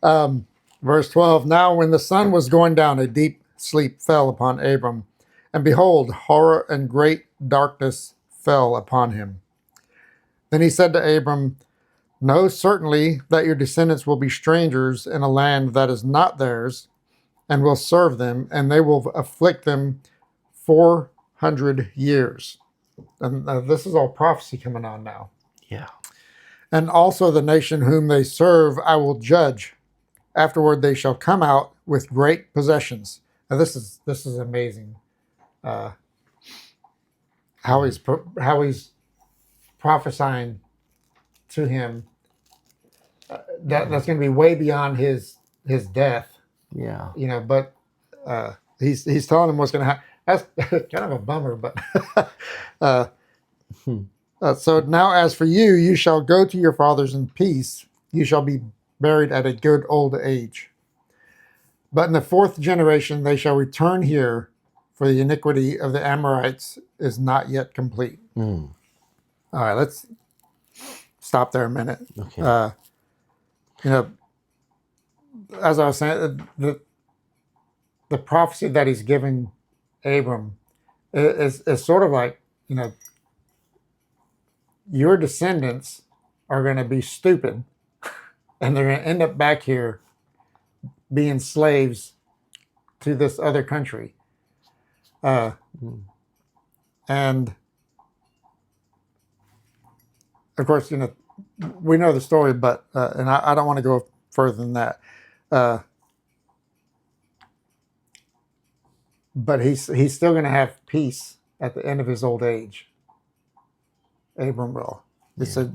Verse 12. Now, when the sun was going down, a deep sleep fell upon Abram, and behold, horror and great darkness fell upon him. Then he said to Abram, know certainly that your descendants will be strangers in a land that is not theirs, and will serve them, and they will afflict them 400 years. And this is all prophecy coming on now. Yeah. And also the nation whom they serve I will judge. Afterward they shall come out with great possessions. Now this is amazing. How he's prophesying to him. That's going to be way beyond his death. Yeah. But he's telling him what's going to happen. That's kind of a bummer, but so now as for you, you shall go to your fathers in peace. You shall be buried at a good old age. But in the fourth generation they shall return here, for the iniquity of the Amorites is not yet complete. Mm. All right, let's stop there a minute. Okay. As I was saying, the prophecy that he's giving Abram is sort of like, your descendants are going to be stupid and they're going to end up back here being slaves to this other country. And of course, we know the story, but and I don't want to go further than that. But he's still going to have peace at the end of his old age. Abram will. He said,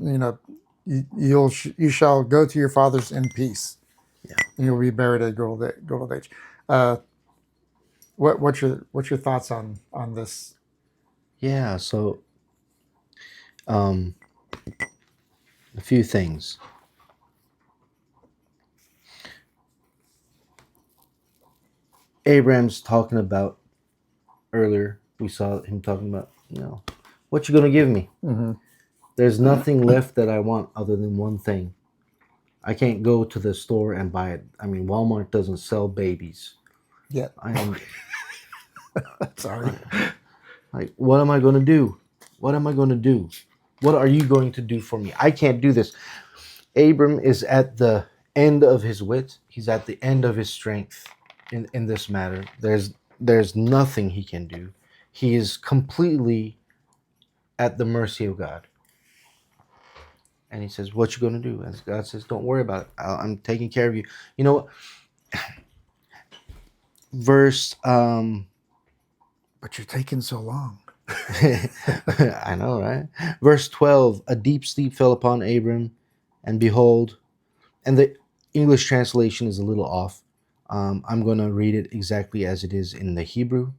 you shall go to your fathers in peace. Yeah. And you'll be buried at good old age. What's your thoughts on this? Yeah. So, a few things. Abraham's talking about earlier. We saw him talking about, what you gonna give me? Mm-hmm. There's nothing left that I want other than one thing. I can't go to the store and buy it. I mean, Walmart doesn't sell babies. Yeah. I am. Sorry. Like, what am I going to do? What am I going to do? What are you going to do for me? I can't do this. Abram is at the end of his wit. He's at the end of his strength in this matter. There's nothing he can do. He is completely at the mercy of God. And he says, what you going to do? And God says, don't worry about it. I'm taking care of you. You know, verse... But you're taking so long. I know, right? Verse 12, a deep sleep fell upon Abram, and behold, and the English translation is a little off. I'm going to read it exactly as it is in the Hebrew.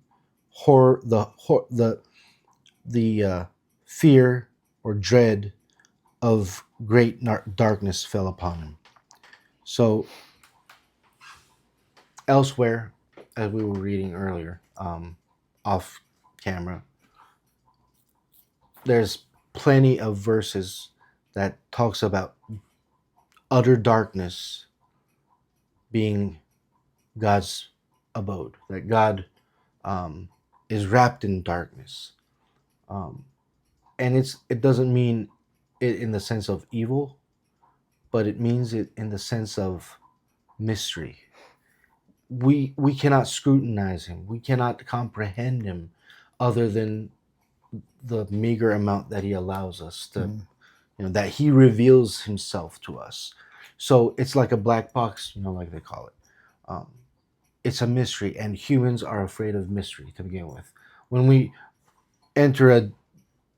The fear or dread of great darkness fell upon him. So, elsewhere, as we were reading earlier, off camera, there's plenty of verses that talks about utter darkness being God's abode, that God is wrapped in darkness, and it doesn't mean it in the sense of evil, but it means it in the sense of mystery. We cannot scrutinize him. We cannot comprehend him other than the meager amount that he allows us to, that he reveals himself to us. So it's like a black box, like they call it. It's a mystery, and humans are afraid of mystery to begin with. When we enter a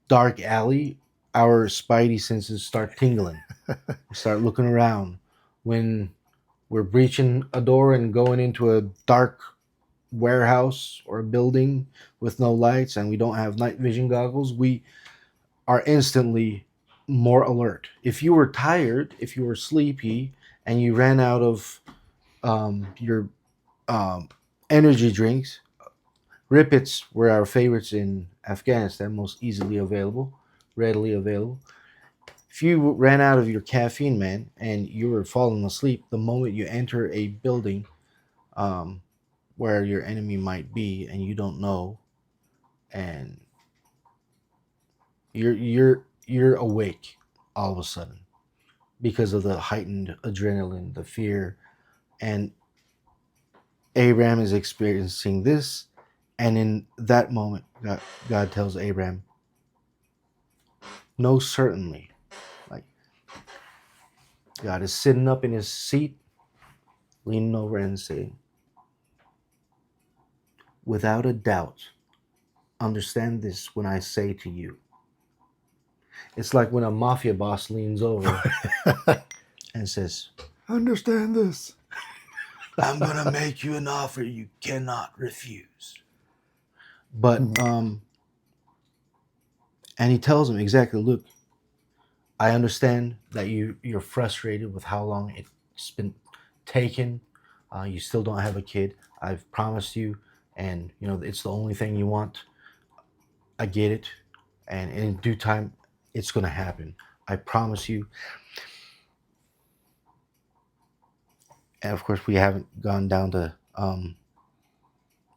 dark alley, our spidey senses start tingling. We start looking around. When we're breaching a door and going into a dark warehouse or a building with no lights and we don't have night vision goggles, we are instantly more alert. If you were tired, if you were sleepy, and you ran out of your energy drinks, Rippets were our favorites in Afghanistan, most readily available. If you ran out of your caffeine, man, and you were falling asleep, the moment you enter a building um, where your enemy might be and you don't know, and you're awake all of a sudden because of the heightened adrenaline, the fear, and Abraham is experiencing this. And in that moment, God tells Abraham, "No, certainly." Like God is sitting up in his seat, leaning over and saying, "Without a doubt, understand this when I say to you." It's like when a mafia boss leans over and says, Understand this. "I'm gonna make you an offer you cannot refuse." But and he tells him exactly, "Look, I understand that you're frustrated with how long it's been taken. You still don't have a kid. I've promised you, and it's the only thing you want. I get it, and in due time, it's gonna happen. I promise you." And of course, we haven't gone down to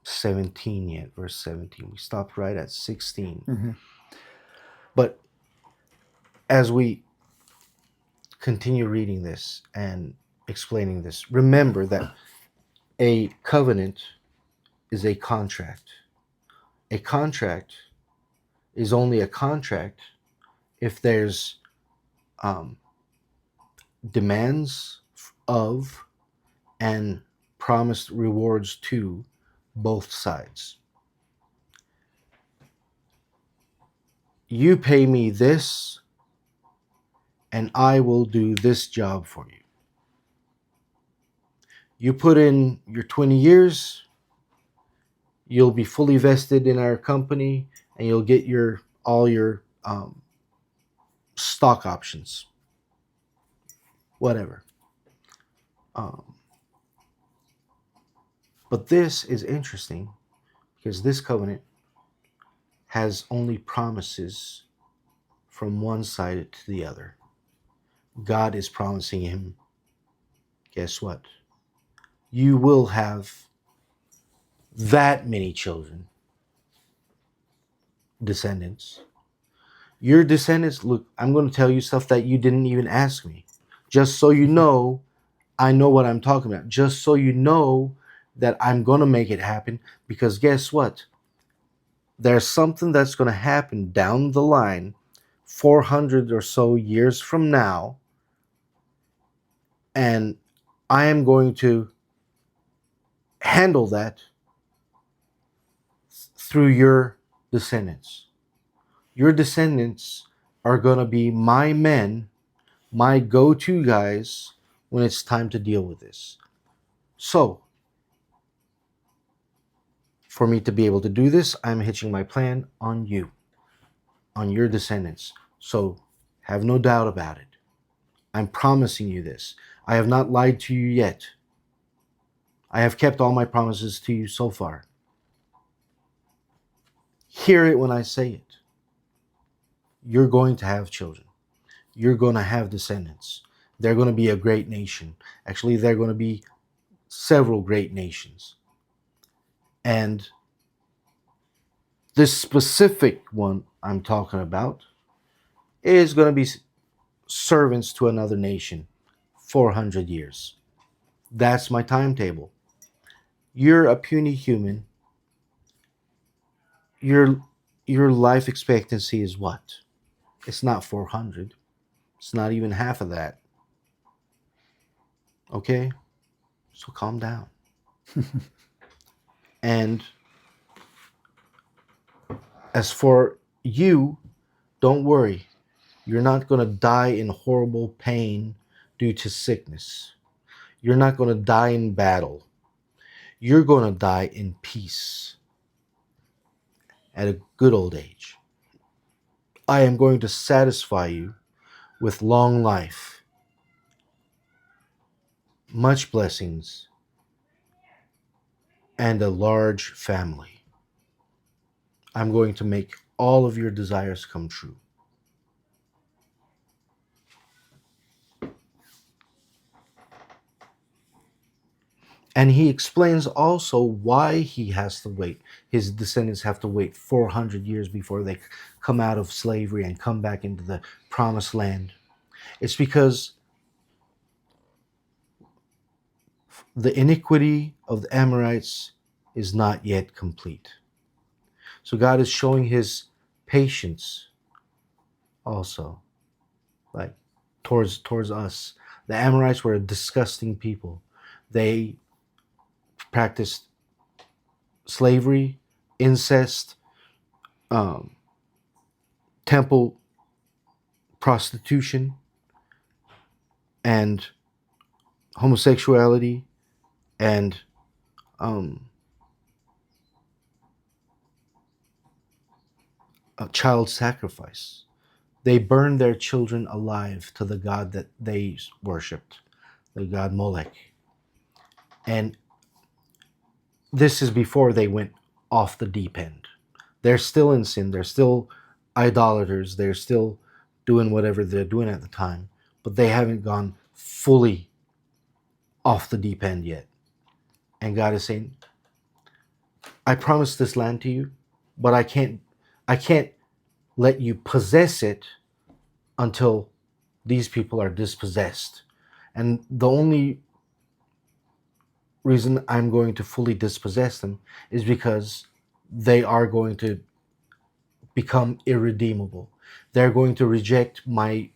17 yet, verse 17. We stopped right at 16. Mm-hmm. But as we continue reading this and explaining this, remember that a covenant is a contract. A contract is only a contract if there's um, demands of and promised rewards to both sides. You pay me this, and I will do this job for you. You put in your 20 years, you'll be fully vested in our company, and you'll get all your stock options, whatever. Um, but this is interesting because this covenant has only promises from one side to the other. God is promising him, guess what? You will have that many children, descendants. Your descendants, look, I'm going to tell you stuff that you didn't even ask me. Just so you know, I know what I'm talking about. Just so you know that I'm going to make it happen. Because guess what? There's something that's going to happen down the line, 400 or so years from now. And I am going to handle that through your descendants. Your descendants are going to be my men, my go-to guys when it's time to deal with this. So, for me to be able to do this, I'm hitching my plan on you, on your descendants. So, have no doubt about it. I'm promising you this. I have not lied to you yet. I have kept all my promises to you so far. Hear it when I say it. You're going to have children. You're going to have descendants. They're going to be a great nation. Actually, they're going to be several great nations. And this specific one I'm talking about is going to be servants to another nation, 400 years. That's my timetable. You're a puny human. Your life expectancy is what? It's not 400. It's not even half of that. Okay? So calm down. And as for you, don't worry. You're not going to die in horrible pain due to sickness. You're not going to die in battle. You're going to die in peace at a good old age. I am going to satisfy you with long life, much blessings, and a large family. I'm going to make all of your desires come true. And he explains also why he has to wait. His descendants have to wait 400 years before they come out of slavery and come back into the promised land. It's because the iniquity of the Amorites is not yet complete. So God is showing his patience also, like towards us. The Amorites were a disgusting people. They practiced slavery, incest, um, temple prostitution, and homosexuality, and um, child sacrifice. They burned their children alive to the god that they worshipped, the god Molech. And this is before they went off the deep end. They're still in sin. They're still idolaters. They're still doing whatever they're doing at the time, but they haven't gone fully off the deep end yet. And God is saying, I promised this land to you, but I can't let you possess it until these people are dispossessed. And the only reason I'm going to fully dispossess them is because they are going to become irredeemable. They're going to reject my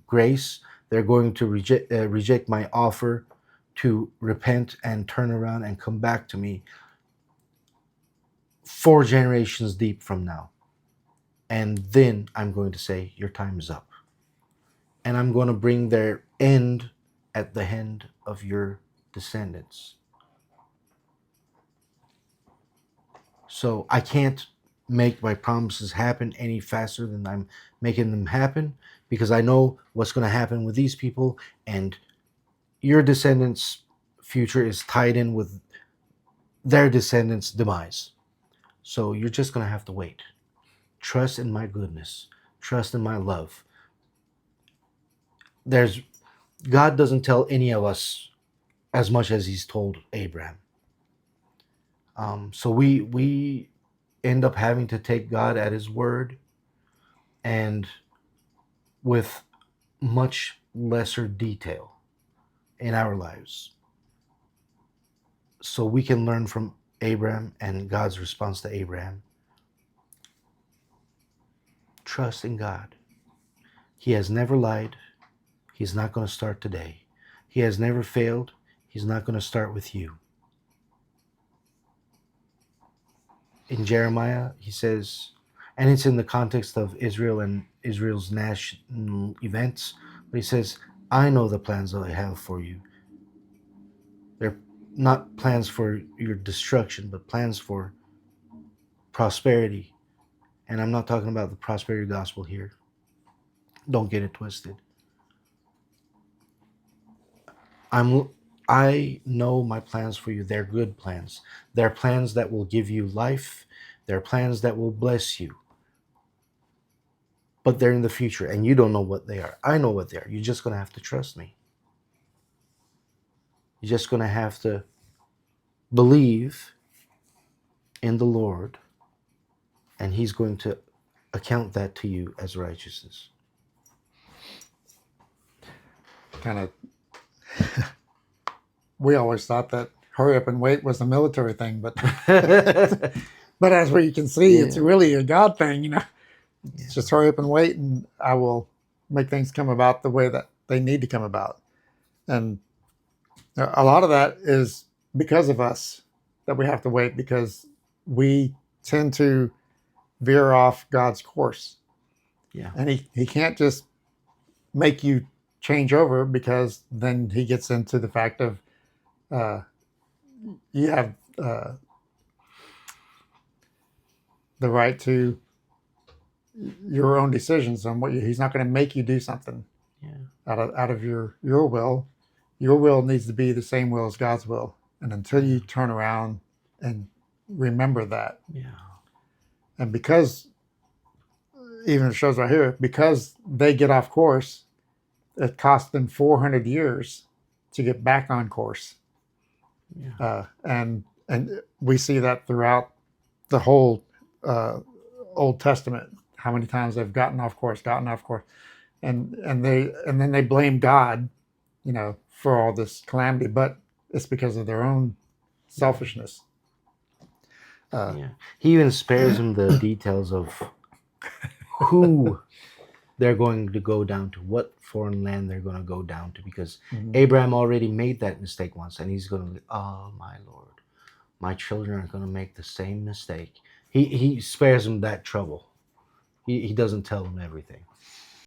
grace. They're going to reject my offer to repent and turn around and come back to me 4 generations deep from now. And then I'm going to say, your time is up. And I'm going to bring their end at the hand of your descendants. So I can't make my promises happen any faster than I'm making them happen, because I know what's going to happen with these people, and your descendants' future is tied in with their descendants' demise. So you're just going to have to wait. Trust in my goodness. Trust in my love. God doesn't tell any of us as much as he's told Abraham. So we end up having to take God at his word, and with much lesser detail in our lives. So we can learn from Abraham and God's response to Abraham. Trust in God. He has never lied. He's not going to start today. He has never failed. He's not going to start with you. In Jeremiah, he says, and it's in the context of Israel and Israel's national events, but he says, I know the plans that I have for you. They're not plans for your destruction, but plans for prosperity. And I'm not talking about the prosperity gospel here. Don't get it twisted. I know my plans for you. They're good plans. They're plans that will give you life. They're plans that will bless you. But they're in the future, and you don't know what they are. I know what they are. You're just going to have to trust me. You're just going to have to believe in the Lord, and he's going to account that to you as righteousness. Kind of, we always thought that hurry up and wait was a military thing, but but as we can see, it's really a God thing, It's just hurry up and wait, and I will make things come about the way that they need to come about. And a lot of that is because of us that we have to wait, because we tend to veer off God's course. Yeah. And he can't just make you change over, because then he gets into the fact of you have the right to your own decisions on what he's not going to make you do something out of your will. Your will needs to be the same will as God's will. And until you turn around and remember that. Yeah. And because, even it shows right here, because they get off course, it cost them 400 years to get back on course. Yeah. And we see that throughout the whole uh, Old Testament. How many times they've gotten off course, and then they blame God, for all this calamity, but it's because of their own selfishness. Uh, Yeah. He even spares him the details of who they're going to go down to, what foreign land they're going to go down to, because mhm. Abraham already made that mistake once, and he's going to, oh my Lord, my children are going to make the same mistake. He spares him that trouble. He doesn't tell them everything.